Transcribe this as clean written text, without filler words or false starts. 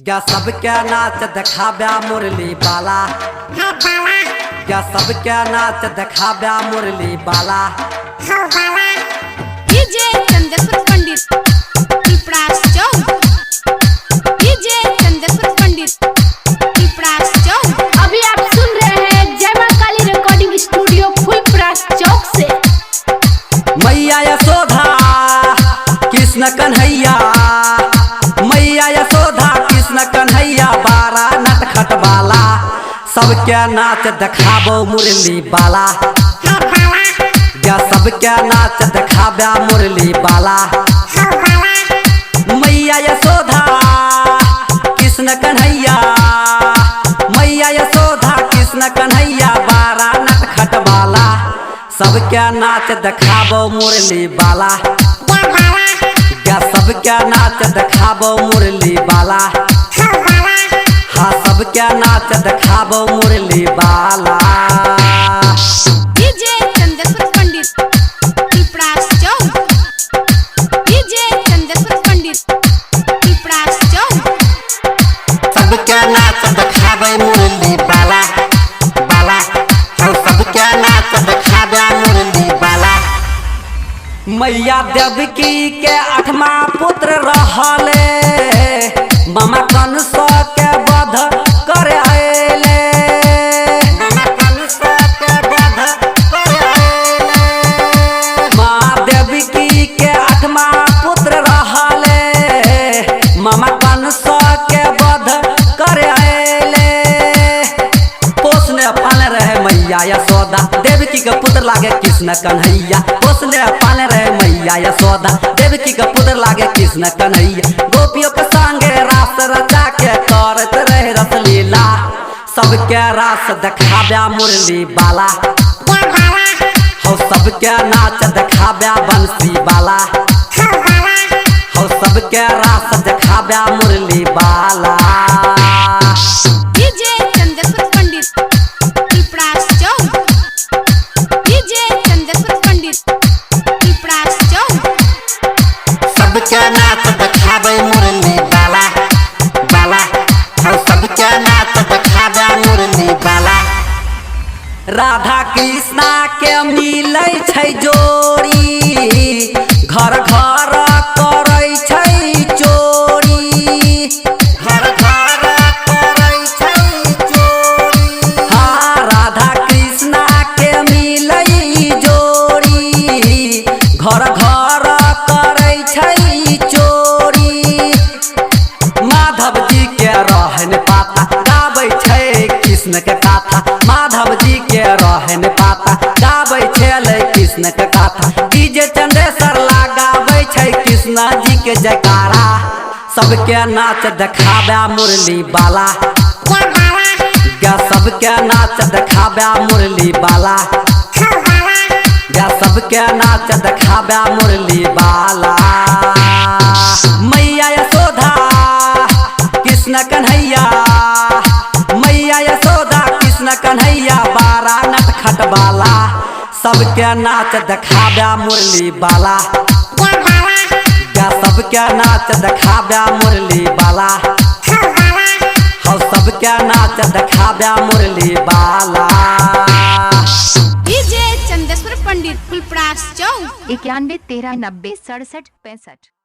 क्या सबके नाच देखाब्या मुरली बाला क्या सबके नाच देखाब्या मुरली बाला डीजे चंदेश्वर पंडित पिपरास चौक डीजे चंदेश्वर पंडित पिपरास चौक। अभी आप सुन रहे हैं जय मां काली रिकॉर्डिंग स्टूडियो फुलपरास चौक से। मैया यशोदा कृष्ण कन्हैया मैया यशोदा कृष्ण कन्हैया बारा नटखट बाला सबके नाच देखाबो मुरली बाला क्या सबके नाच देखाब्या मुरली बाला मैया यशोदा कृष्ण कन्हैया मैया यशोदा कृष्ण कन्हैया बारा नटखट बाला सबके नाच देखाबो मुरली बाला क्या सबके नाच देखाबो मुरली बाला हाँ सबके नाच देखाबो मुरली बाला। डीजे चंदेश्वर पंडित पिपरास चौक डीजे चंदेश्वर पंडित पिपरास चौक। सबके नाच देखाबे मुरली बाला बाला हाँ सबके नाच देखाबे मुरली बाला। मैया देवकी के 8वां पुत्र रहले मामा कंस के वध करे आएले मामा कंस के वध करे आएले माँ देवकी के 8वां पुत्र रहले मामा कंस के वध करे आएले पोसने पाले रहे मैया यशोदा देवकी के पुत्र लागे कृष्ण कन्हैया पोसने पाले रहे मैया यशोदा देवकी के पुत्र लागे कृष्ण कन्हैया गोपियों के संगे रास रचा के करत रहे रसलीला सबके रास देखाब्या मुरली बाला हो सबके नाच देखाब्या बंसी बाला हो सबके रास देखाब्या मुरली बाला। डीजे चंदेश्वर पंडित पिपरास चौक डीजे चंदेश्वर पंडित पिपरास चौक। सबके नाच देखाबे मुरली बाला बाला हाँ सबके नाच देखाबे मुरली बाला। राधा कृष्णा के मिलै छै जोड़ी घर घर करै छै चोरी घर घर करै छै चोरी हाँ राधा कृष्णा के मिलै जोड़ी घर घर करै छै चोरी माधव जी के रहन पाता गाबै छै कृष्ण के कथा माधव जी के रहन पाता गाबै छै कृष्ण के कथा डीजे चंदेश्वर लगाबै छै कृष्ण जी के जयकारा सबके नाच देखाब्या मुरली बाला क्या सबके नाच देखाब्या मुरली बाला क्या सबके नाच देखाब्या मुरली बाला। मैया यशोदा कृष्ण कन्हैया मैया यशोदा कृष्ण कन्हैया बारा नटखट बाला सबके नाच देखाब्या मुरली बाला क्या सबके नाच देखाब्या मुरली बाला हाँ सबके नाच देखाब्या मुरली बाला। डीजे चंदेश्वर पंडित फुलपरास चौक 91 13 90 67 65।